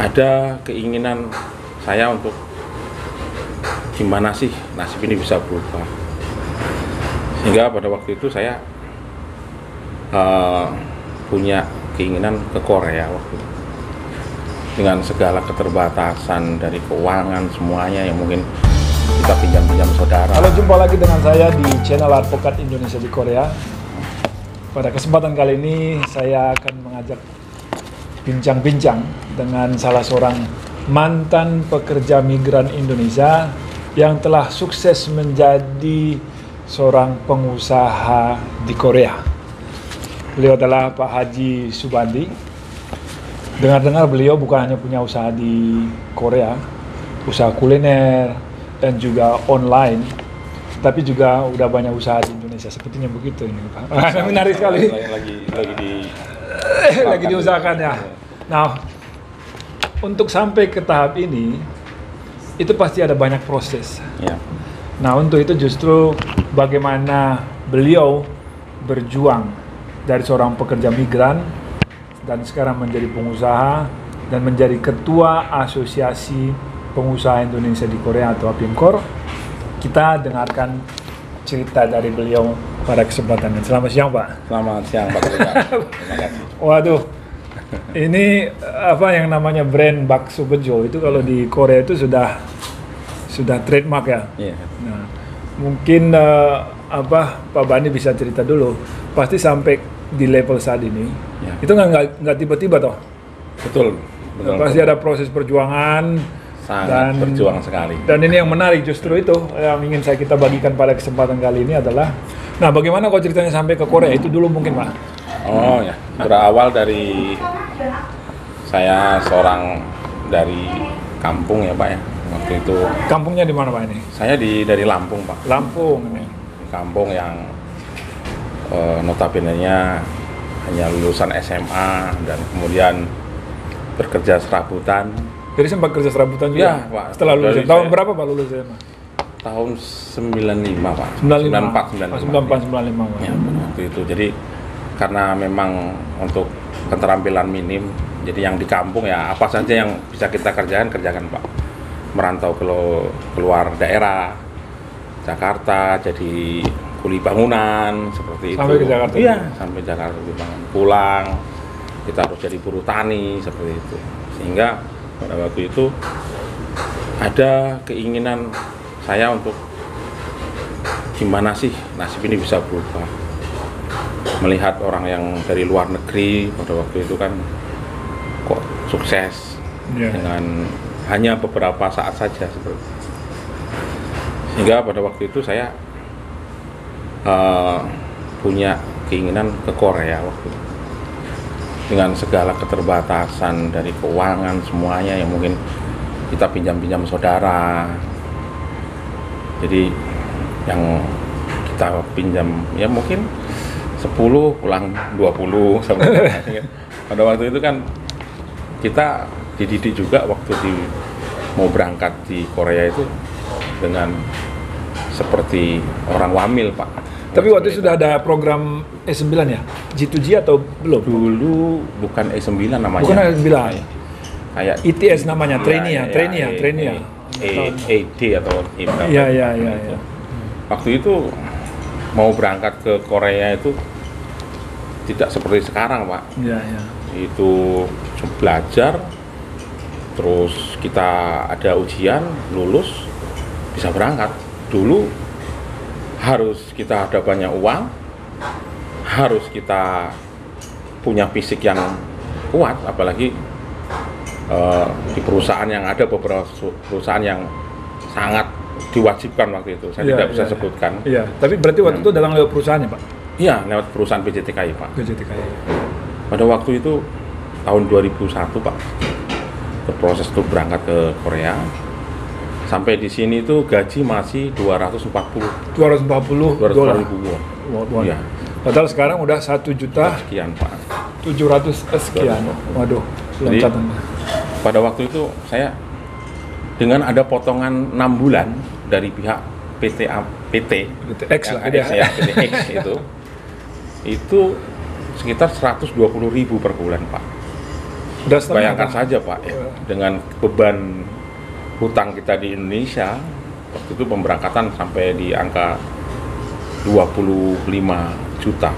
ada keinginan saya untuk gimana sih nasib ini bisa berubah, sehingga pada waktu itu saya punya keinginan ke Korea waktu itu. Dengan segala keterbatasan dari keuangan semuanya yang mungkin kita pinjam-pinjam saudara. Halo, jumpa lagi dengan saya di channel Advokat Indonesia di Korea. Pada kesempatan kali ini saya akan mengajak bincang-bincang dengan salah seorang mantan pekerja migran Indonesia yang telah sukses menjadi seorang pengusaha di Korea. Beliau adalah Pak Haji Subandi. Dengar-dengar beliau bukan hanya punya usaha di Korea, usaha kuliner dan juga online, tapi juga udah banyak usaha di Indonesia. Sepertinya begitu ini, Pak. Menarik sekali. Lagi diusahakan ya. Nah, untuk sampai ke tahap ini, itu pasti ada banyak proses. Ya. Nah, untuk itu justru bagaimana beliau berjuang dari seorang pekerja migran dan sekarang menjadi pengusaha dan menjadi ketua Asosiasi Pengusaha Indonesia di Korea atau APIMKOR. Kita dengarkan cerita dari beliau pada kesempatan ini. Selamat siang, Pak. Selamat siang, Pak. Terima kasih. Waduh, ini apa yang namanya brand bakso bejo itu kalau di Korea itu sudah trademark ya. Iya. Nah, mungkin Pak Bani bisa cerita dulu. Pasti sampai di level saat ini, ya. Itu nggak tiba-tiba toh. Betul. Pasti ada proses perjuangan. Sangat berjuang sekali. Dan ini yang menarik justru itu yang ingin kita bagikan pada kesempatan kali ini adalah, nah bagaimana kok ceritanya sampai ke Korea itu dulu mungkin, Pak? Oh ya, berawal dari saya seorang dari kampung ya, Pak ya. Waktu itu. Kampungnya di mana, Pak ini? Saya dari Lampung, Pak. Lampung ini. Kampung yang notabene-nya hanya lulusan SMA dan kemudian bekerja serabutan. Jadi sempat kerja serabutan juga? Ya, Pak. Setelah lulus. Tahun berapa, Pak, lulus SMA? Tahun 95, Pak. 94, 95. Ya, waktu itu. Jadi karena memang untuk keterampilan minim, jadi yang di kampung ya apa saja yang bisa kita kerjakan, Pak. Merantau keluar daerah, Jakarta, jadi kuli bangunan seperti sampai itu. Ke Jakarta? Iya, sampai Jakarta kuli bangunan. Pulang, kita harus jadi buruh tani seperti itu. Sehingga pada waktu itu ada keinginan saya untuk gimana sih nasib ini bisa berubah. Melihat orang yang dari luar negeri pada waktu itu kan kok sukses dengan hanya beberapa saat saja seperti itu. Sehingga pada waktu itu saya punya keinginan ke Korea waktu itu. Dengan segala keterbatasan dari keuangan semuanya yang mungkin kita pinjam-pinjam saudara. Jadi yang kita pinjam ya mungkin 10 pulang 20 sampai pada waktu itu kan kita dididik juga waktu mau berangkat di Korea itu dengan seperti orang wamil, Pak. Tapi waktu itu sudah ada program E9 ya? G2G atau belum? Dulu bukan E9 namanya. Bukan E9. Kayak ITS namanya, trainee ya. AD atau IPA. Iya. Waktu itu mau berangkat ke Korea itu tidak seperti sekarang, Pak. Iya. Itu belajar, terus kita ada ujian, lulus, bisa berangkat. Dulu harus kita ada banyak uang, harus kita punya fisik yang kuat, apalagi di perusahaan yang ada beberapa perusahaan yang sangat diwajibkan waktu itu. Saya tidak bisa sebutkan. Iya, tapi berarti waktu itu datang lewat perusahaannya, Pak? Iya, lewat perusahaan PJTKI, Pak. PJTKI. Pada waktu itu tahun 2001, Pak, berproses untuk berangkat ke Korea. Sampai di sini itu gaji masih 240 dolar. Won. Iya. Padahal sekarang udah 1 juta sekian, Pak. 700 sekian. Waduh, loncatan. Pada waktu itu saya dengan ada potongan 6 bulan dari pihak PT X lah ya, PT X itu sekitar 120.000 per bulan, Pak. Udah setengah, Bayangkan Pak. saja Pak, ya, dengan beban hutang kita di Indonesia, waktu itu pemberangkatan sampai di angka 25 juta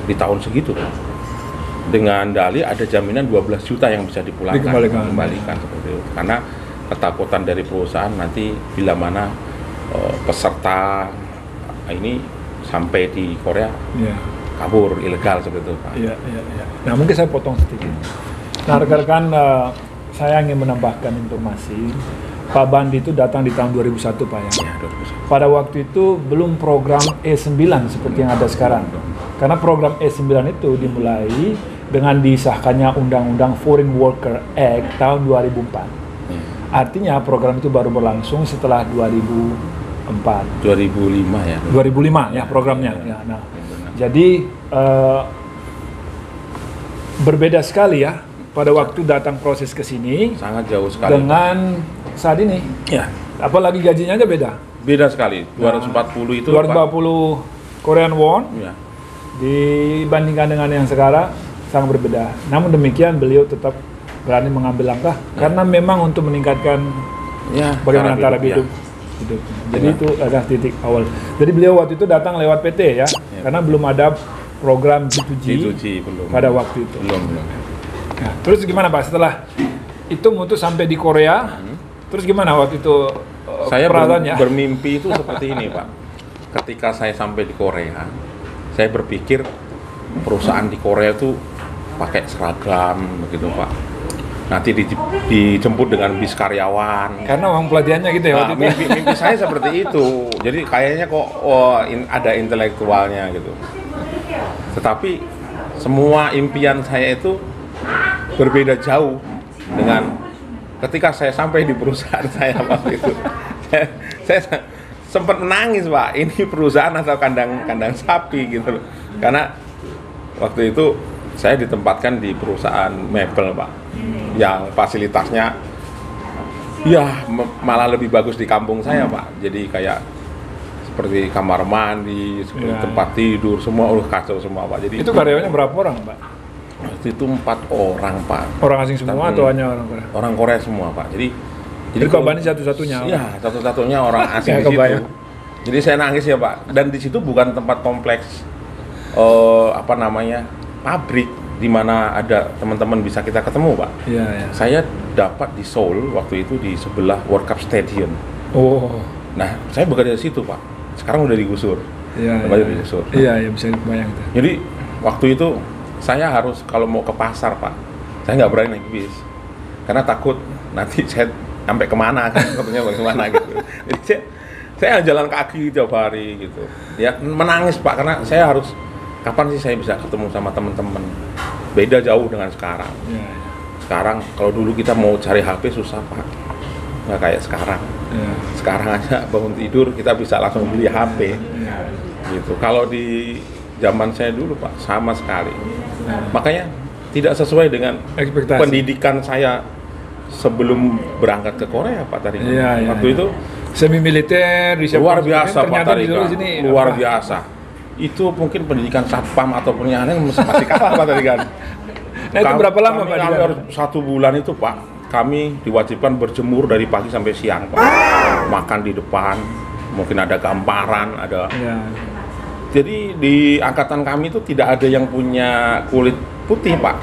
di tahun segitu Pak. Dengan dalih ada jaminan 12 juta yang bisa dikembalikan seperti itu. Karena ketakutan dari perusahaan nanti bila mana peserta ini sampai di Korea kabur ilegal seperti itu Pak. Iya. Nah mungkin saya potong sedikit. Nah rekan-rekan, saya ingin menambahkan informasi. Pak Bandi itu datang di tahun 2001 Pak ya. Ya, 2001. Pada waktu itu belum program E9 seperti yang ada sekarang. Karena program E9 itu dimulai dengan disahkannya Undang-Undang Foreign Worker Act tahun 2004. Artinya program itu baru berlangsung setelah 2004. 2005 ya. 2005 ya programnya. Ya, nah, jadi berbeda sekali ya pada waktu datang proses ke sini Sangat jauh sekali. dengan saat ini. Ya, Apalagi gajinya aja beda. beda sekali. 240 itu 240 Korean won Ya. dibandingkan dengan yang sekarang sangat berbeda. Namun demikian beliau tetap berani mengambil langkah karena memang untuk meningkatkan Ya, bagaimana taraf hidup, hidup. Jadi itu adalah titik awal. Jadi beliau waktu itu datang lewat PT ya, karena belum ada program G2G G2G belum. pada waktu itu. Belum. Nah, terus gimana Pak setelah itu mutus sampai di Korea? Terus gimana waktu itu Saya perasaannya? bermimpi itu seperti ini, Pak. Ketika saya sampai di Korea, saya berpikir perusahaan di Korea itu pakai seragam begitu, Pak. Nanti dijemput dengan bis karyawan. Karena uang pelatihannya gitu ya Nah, waktu itu. mimpi saya seperti itu. Jadi kayaknya kok ada intelektualnya gitu. Tetapi semua impian saya itu berbeda jauh dengan ketika saya sampai di perusahaan saya waktu itu. Saya sempat menangis Pak. Ini perusahaan atau kandang sapi gitu loh. Karena waktu itu saya ditempatkan di perusahaan mebel Pak, yang fasilitasnya ya malah lebih bagus di kampung saya Pak. Jadi kayak seperti kamar mandi, seperti tempat tidur, semua kacau semua Pak. Jadi Itu karyawannya berapa orang Pak? waktu itu 4 orang Pak. Orang asing semua atau hanya orang Korea? Orang Korea semua Pak. Jadi Pak Bani satu-satunya? Iya, satu-satunya orang asing Ya, di situ. kebayang. Jadi saya nangis ya Pak. Dan di situ bukan tempat kompleks pabrik di mana ada teman-teman bisa kita ketemu Pak. Iya. Saya dapat di Seoul waktu itu di sebelah World Cup Stadium. Oh. Nah, saya bekerja di situ Pak. Sekarang udah digusur. Iya. Tempatnya digusur. Iya, bisa dibayang tuh. Jadi waktu itu saya harus kalau mau ke pasar Pak, saya nggak berani naik bis karena takut nanti saya sampai kemana kan, katanya bagaimana gitu. Jadi saya jalan kaki tiap hari gitu. Ya menangis Pak karena saya harus kapan sih saya bisa ketemu sama teman-teman. Beda jauh dengan sekarang. Iya. Sekarang kalau dulu kita mau cari HP susah Pak, nggak kayak sekarang. Iya. Sekarang aja bangun tidur kita bisa langsung beli HP Iya. gitu. Kalau di zaman saya dulu Pak sama sekali. Makanya tidak sesuai dengan Ekspektasi. pendidikan saya sebelum berangkat ke Korea Pak tadi. Iya, Waktu iya. itu Semi militer di luar biasa Pak ternyata di Tarika. sini Luar apa? biasa. Itu mungkin pendidikan satpam ataupun yang lain masih kalah Pak tadi kan. Nah itu berapa lama Pak? Kami harus 1 bulan itu Pak. Kami diwajibkan berjemur dari pagi sampai siang Pak. Makan di depan, mungkin ada gamparan, ada. Iya. Jadi di angkatan kami itu tidak ada yang punya kulit putih Pak,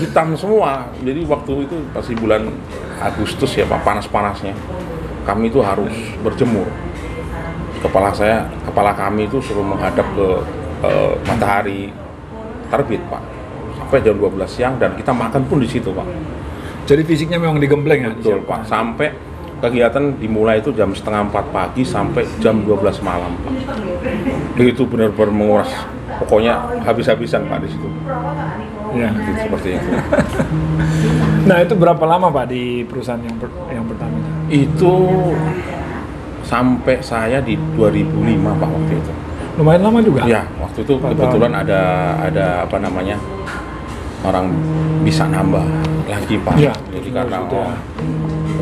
hitam semua. Jadi waktu itu pasti bulan Agustus ya Pak, panas-panasnya. Kami itu harus berjemur. Kepala kami itu suruh menghadap ke matahari terbit Pak, sampai jam 12 siang dan kita makan pun di situ Pak. Jadi fisiknya memang digembleng ya? Betul Pak, sampai kegiatan dimulai itu jam 3:30 pagi sampai jam 12 malam Pak. Itu benar-benar menguras, pokoknya habis-habisan Pak di situ. Iya. Gitu, seperti itu. Nah itu berapa lama Pak di perusahaan yang pertama? Itu sampai saya di 2005 Pak waktu itu. Lumayan lama juga? Ya, waktu itu kebetulan ada apa namanya, orang bisa nambah lagi Pak. Ya, Jadi karena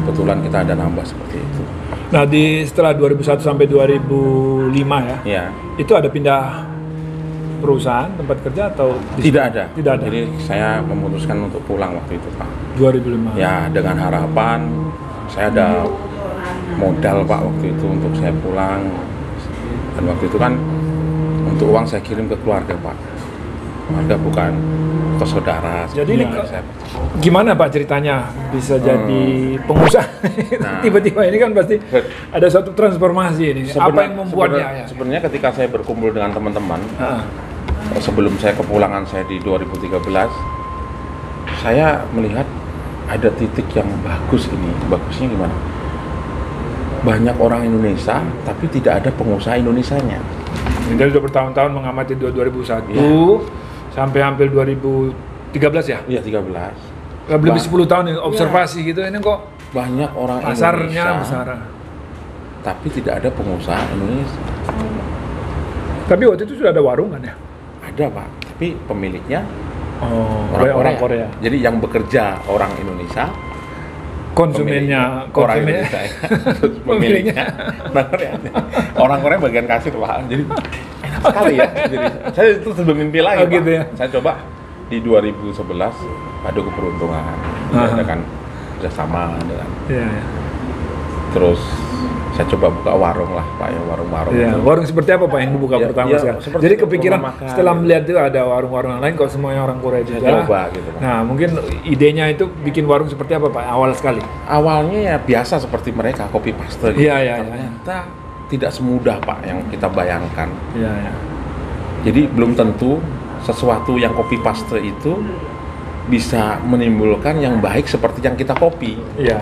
kebetulan kita ada nambah seperti itu. Nah setelah 2001 sampai 2005 ya? Ya. Itu ada pindah perusahaan, tempat kerja atau Tidak ada. Tidak ada. Jadi saya memutuskan untuk pulang waktu itu, Pak. 2005. Ya, dengan harapan saya ada modal, Pak, waktu itu untuk saya pulang. Dan waktu itu kan untuk uang saya kirim ke keluarga, Pak. Keluarga, bukan ke saudara. Jadi ini saya, gimana Pak ceritanya bisa jadi pengusaha? Nah. Tiba-tiba ini kan pasti ada suatu transformasi ini. Apa yang membuatnya? Sebenarnya ketika saya berkumpul dengan teman-teman, sebelum saya kepulangan saya di 2013, saya melihat ada titik yang bagus ini. Bagusnya gimana? Banyak orang Indonesia, tapi tidak ada pengusaha Indonesianya. Jadi sudah bertahun-tahun mengamati 2001 ya. Sampai hampir 2013 ya? Iya, 13. Lebih 10 tahun ini observasi gitu, ini kok banyak orang pasarnya Indonesia, besar. tapi tidak ada pengusaha Indonesia. Tapi waktu itu sudah ada warung kan ya? Ada, Pak, tapi pemiliknya orang Korea. Jadi yang bekerja orang Indonesia, konsumennya orang Indonesia, pemiliknya orang Korea bagian kasir, Pak. Jadi enak sekali ya. Jadi saya itu sebelum mimpi lagi, Pak. Gitu ya? Saya coba di 2011 padu keberuntungan, diadakan kerjasama dengan. Iya. Terus saya coba buka warung lah, Pak, ya, warung-warung. Iya, warung seperti apa Pak yang dibuka pertama sekali? Jadi kepikiran setelah melihat itu ada warung-warung yang lain kok semuanya orang Korea juga. Coba gitu, Pak. Nah, mungkin idenya itu bikin warung seperti apa Pak? Awal sekali. Awalnya ya biasa seperti mereka, copy paste gitu. Iya. Ternyata tidak semudah, Pak, yang kita bayangkan. Iya. Jadi belum tentu sesuatu yang copy paste itu bisa menimbulkan yang baik seperti yang kita copy. Iya.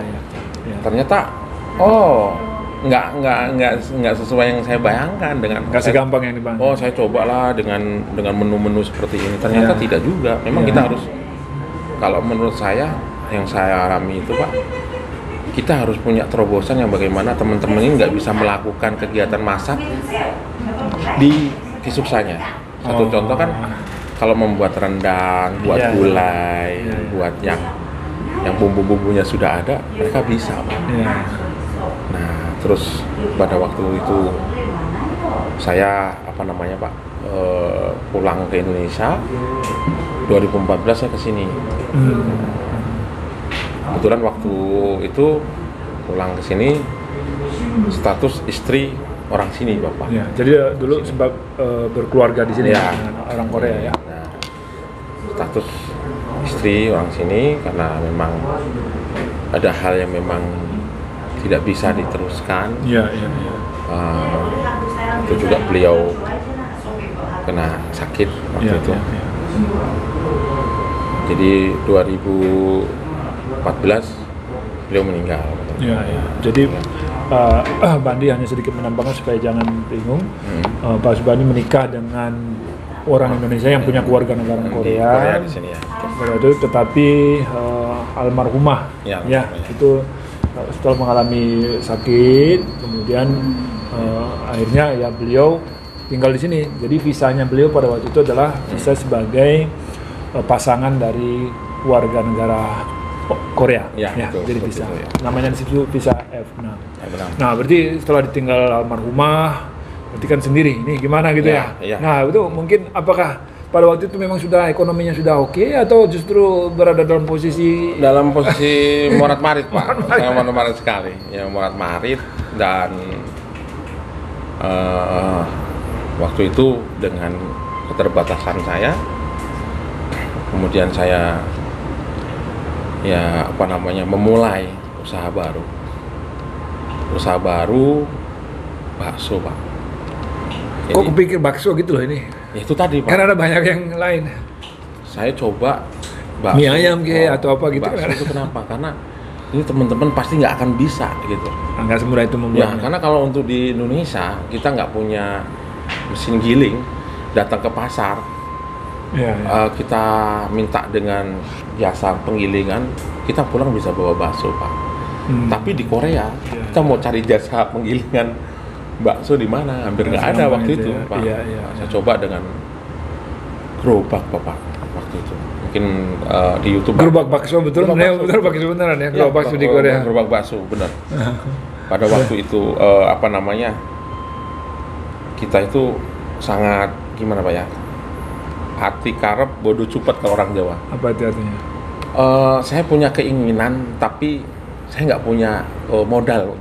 Ternyata nggak sesuai yang saya bayangkan dengan nggak segampang yang dibayangkan. Saya cobalah dengan menu-menu seperti ini. Ternyata tidak juga. Memang kita harus, kalau menurut saya yang saya alami itu, Pak, kita harus punya terobosan yang bagaimana teman-teman ini nggak bisa melakukan kegiatan masak di kisuksanya. Satu contoh kan, kalau membuat rendang, buat gulai, buat yang bumbu-bumbunya sudah ada, mereka bisa, Pak. Nah, terus pada waktu itu saya Pak, pulang ke Indonesia 2014 saya kesini. Kebetulan waktu itu pulang ke sini status istri orang sini, Bapak. Ya, jadi dulu sebab berkeluarga di sini dengan orang Korea ya. Nah, status istri orang sini karena memang ada hal yang memang tidak bisa diteruskan. Iya. Itu juga beliau kena sakit waktu itu. Jadi 2014 beliau meninggal. Iya. Jadi Bandi hanya sedikit menambahkan supaya jangan bingung. Pak Subandi menikah dengan orang Indonesia yang punya keluarga negara Korea. Di sini ya. Tetapi almarhumah itu setelah mengalami sakit, kemudian akhirnya ya beliau tinggal di sini. Jadi visanya beliau pada waktu itu adalah visa sebagai pasangan dari warga negara Korea. Betul, jadi visa. Itu, ya. Namanya di situ visa F. Nah, berarti setelah ditinggal almarhumah, berarti kan sendiri. Ini gimana gitu ya? Nah, itu mungkin apakah pada waktu itu memang sudah ekonominya sudah oke atau justru berada dalam posisi morat-marit, Pak. Morat-marit sekali. Ya, morat-marit dan waktu itu dengan keterbatasan saya, kemudian saya memulai usaha baru bakso, Pak. Jadi, kok kepikir bakso gitu loh ini? Itu tadi, Pak. Karena ada banyak yang lain. Saya coba bakso, mie ayam atau apa gitu. Bakso itu kenapa? Karena ini teman-teman pasti nggak akan bisa gitu. Nggak semudah itu membuatnya. Karena kalau untuk di Indonesia kita nggak punya mesin giling, datang ke pasar, kita minta dengan jasa penggilingan, kita pulang bisa bawa bakso, Pak. Tapi di Korea kita mau cari jasa penggilingan bakso di mana? Hampir nggak ada waktu itu, Pak. Saya coba dengan gerobak, Bapak, waktu itu. Mungkin di YouTube. Gerobak bakso betul, betul bakso beneran ya, gerobak bakso di Korea. Gerobak bakso benar. Pada waktu itu kita itu sangat gimana, Pak ya? hati karep, bodoh cupet kalau orang Jawa. Apa itu artinya? Saya punya keinginan, tapi saya nggak punya modal.